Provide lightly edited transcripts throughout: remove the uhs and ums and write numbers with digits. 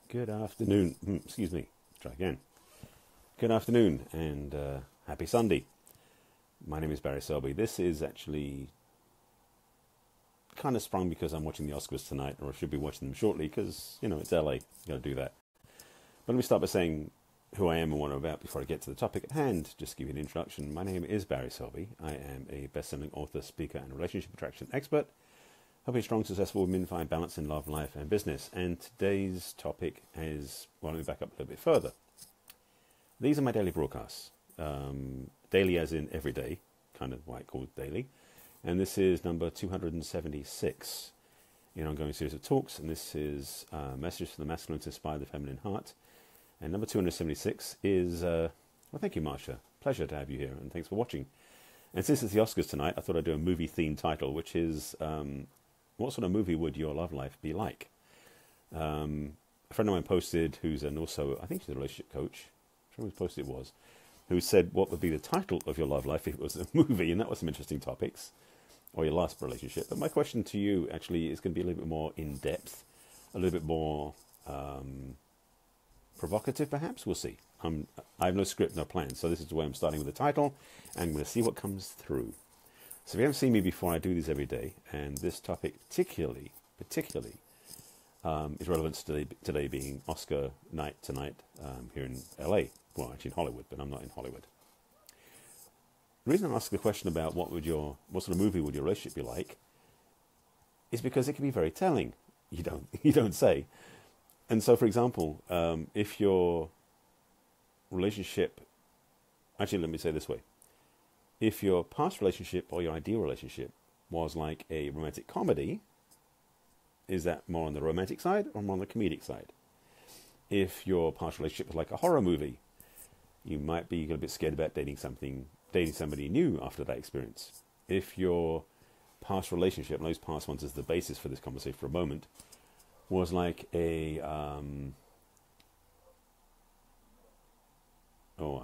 Good afternoon. Excuse me. Try again. Good afternoon and happy Sunday. My name is Barry Selby. This is actually kind of sprung because I'm watching the Oscars tonight, or I should be watching them shortly because, it's LA. You got to do that. But let me start by saying who I am and what I'm about before I get to the topic at hand. Just to give you an introduction. My name is Barry Selby. I am a best-selling author, speaker, and relationship attraction expert, helping strong, successful women find balance in love, life, and business. And today's topic is, well, let me back up a little bit further. These are my daily broadcasts. Daily as in every day, kind of why it's called daily. And this is number 276 in an ongoing series of talks. And this is Messages from the Masculine to Inspire the Feminine Heart. And number 276 is, well, thank you, Marsha. Pleasure to have you here, and thanks for watching. And since it's the Oscars tonight, I thought I'd do a movie-themed title, which is, what sort of movie would your love life be like? A friend of mine posted, who's also, I think she's a relationship coach, I'm sure whose post it was, who said, what would be the title of your love life if it was a movie? And that was some interesting topics, or your last relationship. But my question to you actually is going to be a little bit more in-depth, a little bit more provocative, perhaps. We'll see. I have no script, no plan. So this is the way I'm starting with the title, and I'm going to see what comes through. So if you haven't seen me before, I do these every day, and this topic particularly is relevant to today being Oscar night tonight here in LA. Well, actually in Hollywood, but I'm not in Hollywood. The reason I ask the question about what sort of movie would your relationship be like is because it can be very telling. You don't say. And so, for example, if your relationship, actually, let me say it this way. If your past relationship or your ideal relationship was like a romantic comedy, is that more on the romantic side or more on the comedic side? If your past relationship was like a horror movie, you might be a bit scared about dating somebody new after that experience. If your past relationship, and those past ones as the basis for this conversation for a moment, was like a I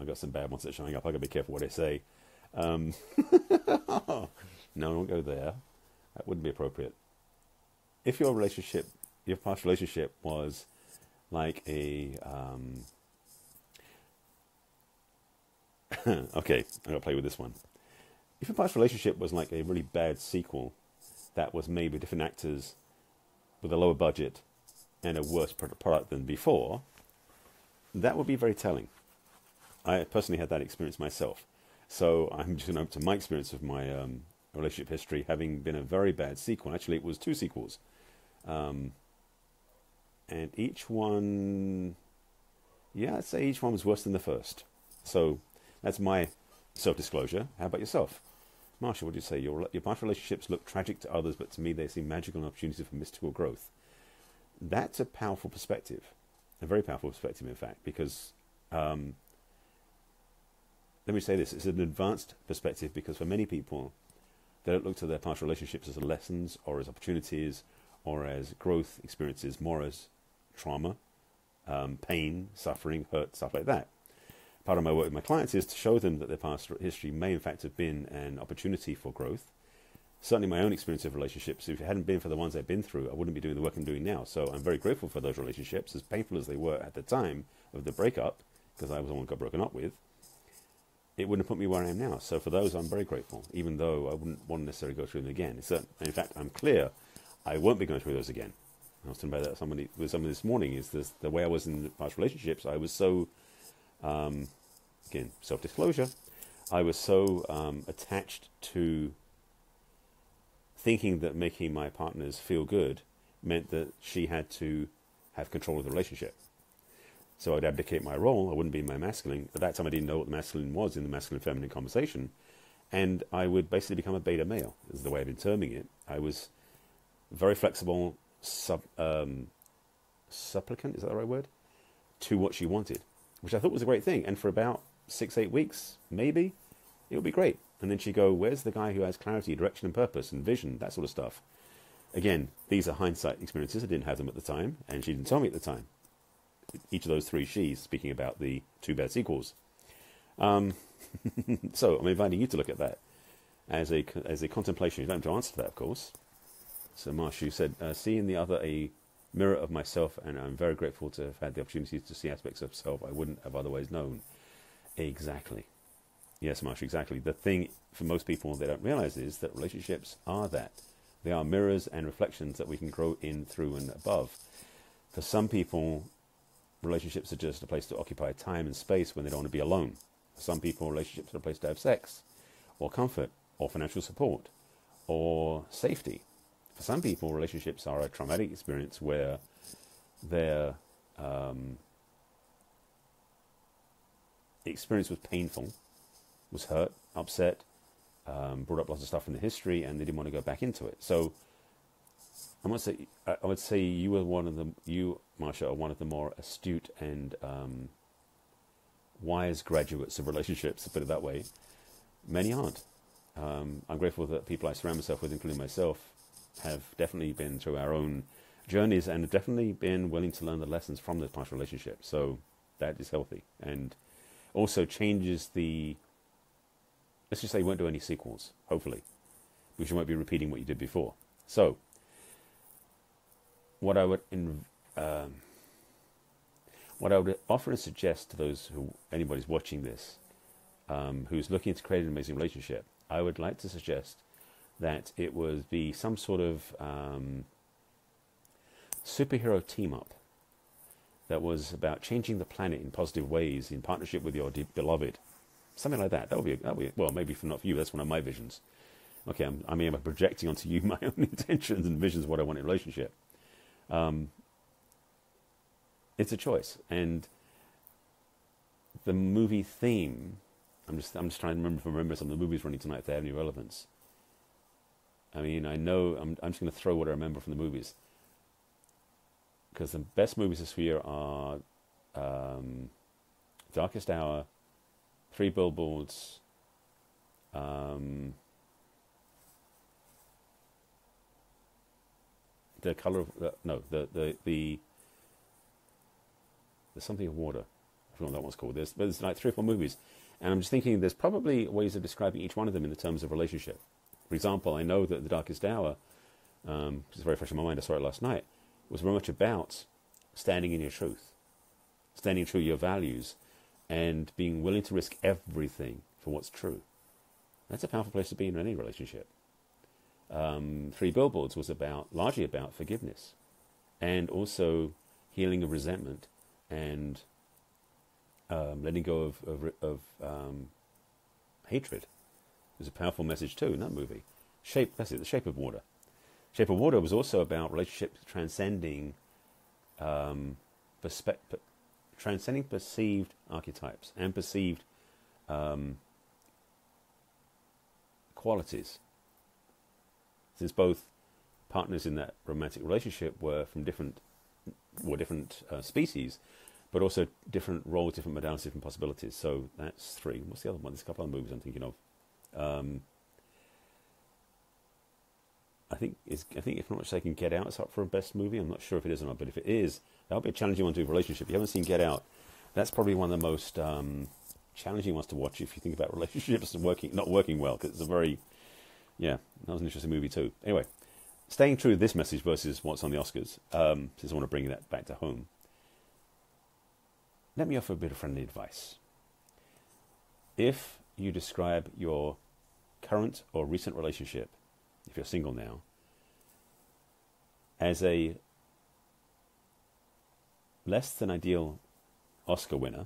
got some bad ones that are showing up. I got to be careful what I say. No, I won't go there. That wouldn't be appropriate. If your past relationship was like a okay, I'm gonna play with this one. If your past relationship was like a really bad sequel that was made with different actors with a lower budget and a worse product than before, that would be very telling. I personally had that experience myself. So I'm just going to open to my experience of my relationship history having been a very bad sequel. Actually, it was 2 sequels. And each one, I'd say each one was worse than the first. So that's my self-disclosure. How about yourself? Marsha, what do you say? Your past relationships look tragic to others, but to me they seem magical and opportunity for mystical growth. That's a powerful perspective. A very powerful perspective, in fact, because... let me say this, it's an advanced perspective because for many people, they don't look to their past relationships as lessons or as opportunities or as growth experiences, more as trauma, pain, suffering, hurt, stuff like that. Part of my work with my clients is to show them that their past history may in fact have been an opportunity for growth. Certainly my own experience of relationships, if it hadn't been for the ones I've been through, I wouldn't be doing the work I'm doing now. So I'm very grateful for those relationships, as painful as they were at the time of the breakup, because I was the one who got broken up with. It wouldn't have put me where I am now. So for those, I'm very grateful, even though I wouldn't want to necessarily go through them again. In fact, I'm clear I won't be going through those again. I was talking about that with somebody this morning, is this, the way I was in past relationships, I was so, again, self-disclosure, I was so attached to thinking that making my partners feel good meant that she had to have control of the relationship. So I'd abdicate my role. I wouldn't be my masculine. At that time, I didn't know what the masculine was in the masculine-feminine conversation. And I would basically become a beta male, is the way I've been terming it. I was very flexible, supplicant, is that the right word? To what she wanted, which I thought was a great thing. And for about 6-8 weeks, maybe, it would be great. And then she'd go, where's the guy who has clarity, direction and purpose and vision, that sort of stuff? Again, these are hindsight experiences. I didn't have them at the time, and she didn't tell me at the time. Each of those 3 she's, speaking about the 2 bad sequels. So I'm inviting you to look at that as a contemplation. You don't have to answer to that, of course. So Marsha said, see in the other a mirror of myself, and I'm very grateful to have had the opportunity to see aspects of self I wouldn't have otherwise known. Exactly. Yes, Marsha, exactly. The thing for most people they don't realize is that relationships are that. They are mirrors and reflections that we can grow in, through, and above. For some people, relationships are just a place to occupy time and space when they don't want to be alone. For some people, relationships are a place to have sex, or comfort, or financial support, or safety. For some people, relationships are a traumatic experience where their experience was painful, was hurt, upset, brought up lots of stuff in the history, and they didn't want to go back into it. So I would say you were Marsha, are one of the more astute and wise graduates of relationships, to put it that way. Many aren't. I'm grateful that people I surround myself with, including myself, have definitely been through our own journeys and have definitely been willing to learn the lessons from those past relationships. So that is healthy, and also changes the, let's just say you won't do any sequels, hopefully, because you won't be repeating what you did before. So what I would offer and suggest to those anybody's watching this, who's looking to create an amazing relationship, I would like to suggest that it would be some sort of superhero team-up that was about changing the planet in positive ways in partnership with your beloved. Something like that. That would be well, maybe not for you, that's one of my visions. Okay, I'm projecting onto you my own intentions and visions of what I want in a relationship. It's a choice. And the movie theme, I'm just trying to remember some of the movies running tonight if they have any relevance. I mean, I know, I'm just going to throw what I remember from the movies. Because the best movies this year are Darkest Hour, Three Billboards, The Color of, there's something of water. I forgot what that one's called. There's like 3 or 4 movies. And I'm just thinking there's probably ways of describing each one of them in the terms of relationship. For example, I know that The Darkest Hour, it's very fresh in my mind, I saw it last night, was very much about standing in your truth, standing true to your values, and being willing to risk everything for what's true. That's a powerful place to be in any relationship. Three Billboards was largely about forgiveness, and also healing of resentment, and letting go of hatred. There's a powerful message too in that movie. The Shape of Water. Shape of Water was also about relationships transcending perceived archetypes and perceived qualities. Since both partners in that romantic relationship were from different species, but also different roles, different modalities, different possibilities. So that's 3. What's the other one? There's a couple of movies I'm thinking of. I think if I'm not mistaken, Get Out is up for a best movie. I'm not sure if it is or not, but if it is, that'll be a challenging one to do with relationship. If you haven't seen Get Out, that's probably one of the most challenging ones to watch if you think about relationships and not working well, because it's a very, that was an interesting movie too. Anyway, staying true to this message versus what's on the Oscars, since I want to bring that back to home, let me offer a bit of friendly advice. If you describe your current or recent relationship, if you're single now, as a less than ideal Oscar winner,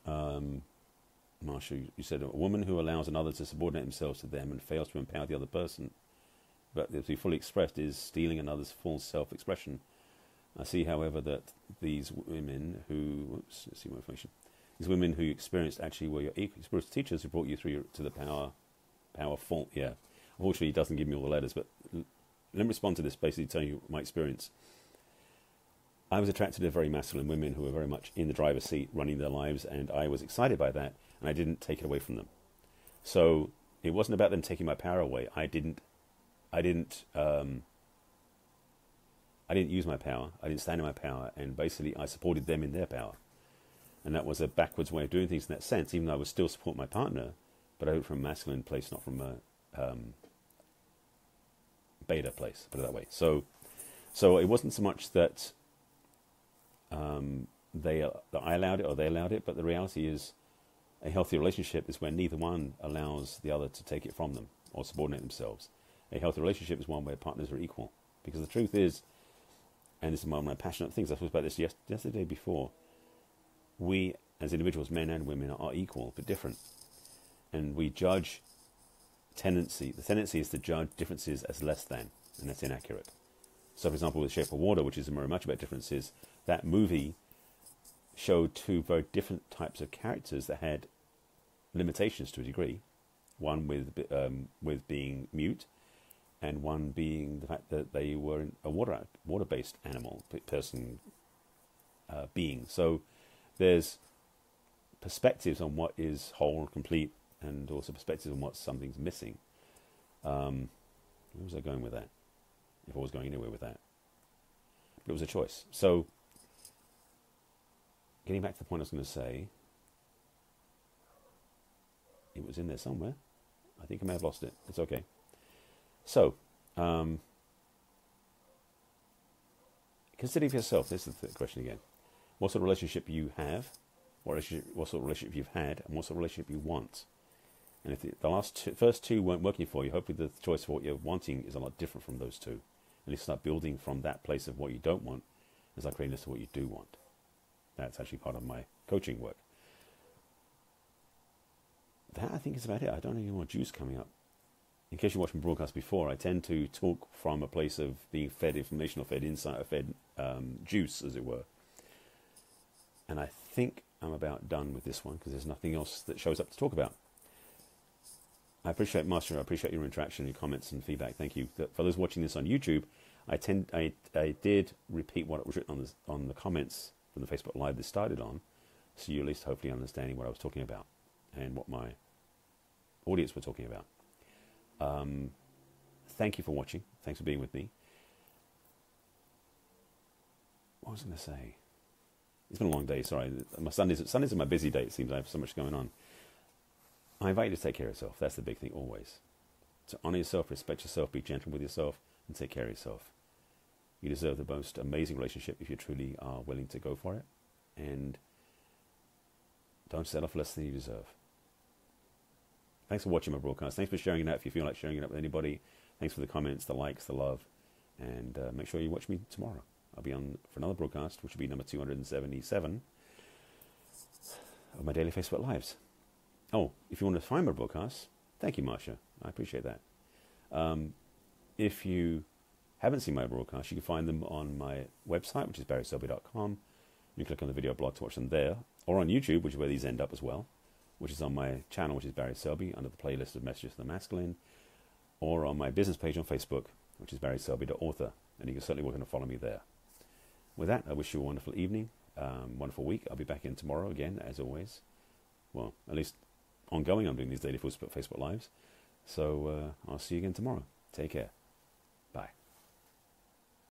Marsha, you said a woman who allows another to subordinate themselves to them and fails to empower the other person, but to be fully expressed, is stealing another's full self-expression. I see, however, that these women who, let's see more information. These women who experienced actually were your spiritual teachers who brought you through to the powerful. Yeah, unfortunately, it doesn't give me all the letters, but let me respond to this, basically telling you my experience. I was attracted to very masculine women who were very much in the driver's seat, running their lives, and I was excited by that, and I didn't take it away from them. So it wasn't about them taking my power away. I didn't use my power. I didn't stand in my power, and basically I supported them in their power. And that was a backwards way of doing things in that sense, even though I would still support my partner, but I went from a masculine place, not from a beta place, put it that way. So So it wasn't so much that that I allowed it or they allowed it, but the reality is a healthy relationship is when neither one allows the other to take it from them or subordinate themselves. A healthy relationship is one where partners are equal. Because the truth is, and this is one of my passionate things, I spoke about this yesterday before, we as individuals, men and women, are equal but different. And we judge the tendency is to judge differences as less than, and that's inaccurate. So, for example, with Shape of Water, which is very much about differences, that movie showed two very different types of characters that had limitations to a degree. One with being mute, and one being the fact that they were a water-based animal person being. So there's perspectives on what is whole and complete, and also perspectives on what something's missing. Where was I going with that? If I was going anywhere with that. But it was a choice. So, getting back to the point I was going to say, it was in there somewhere. I think I may have lost it. It's okay. So, consider for yourself, this is the question again. What sort of relationship you have, what sort of relationship you've had, and what sort of relationship you want. And if the first two weren't working for you, hopefully the choice for what you're wanting is a lot different from those two. And you start building from that place of what you don't want, and start creating a list of what you do want. That's actually part of my coaching work. That, I think, is about it. I don't know any more juice coming up. In case you watched my broadcast before, I tend to talk from a place of being fed information or fed insight or fed juice, as it were. And I think I'm about done with this one because there's nothing else that shows up to talk about. I appreciate, Master, I appreciate your interaction, your comments and feedback. Thank you. For those watching this on YouTube, I did repeat what was written on the comments from the Facebook Live this started on, so you're at least hopefully understanding what I was talking about and what my audience were talking about. Thank you for watching. Thanks for being with me. What was I going to say? It's been a long day, sorry. Sundays are my busy day, it seems. I have so much going on. I invite you to take care of yourself. That's the big thing always. To honor yourself, respect yourself, be gentle with yourself, and take care of yourself. You deserve the most amazing relationship if you truly are willing to go for it. And don't settle for less than you deserve. Thanks for watching my broadcast. Thanks for sharing it out if you feel like sharing it out with anybody. Thanks for the comments, the likes, the love. And make sure you watch me tomorrow. I'll be on for another broadcast, which will be number 277 of my daily Facebook Lives. Oh, if you want to find my broadcasts, thank you, Marsha. I appreciate that. If you haven't seen my broadcasts, you can find them on my website, which is barryselby.com. You click on the video blog to watch them there, or on YouTube, which is where these end up as well, which is on my channel, which is Barry Selby, under the playlist of Messages of the Masculine, or on my business page on Facebook, which is barryselby.author, and you can certainly work and follow me there. With that, I wish you a wonderful evening, wonderful week. I'll be back in tomorrow again, as always. Well, at least ongoing, I'm doing these daily Facebook Lives. So I'll see you again tomorrow. Take care.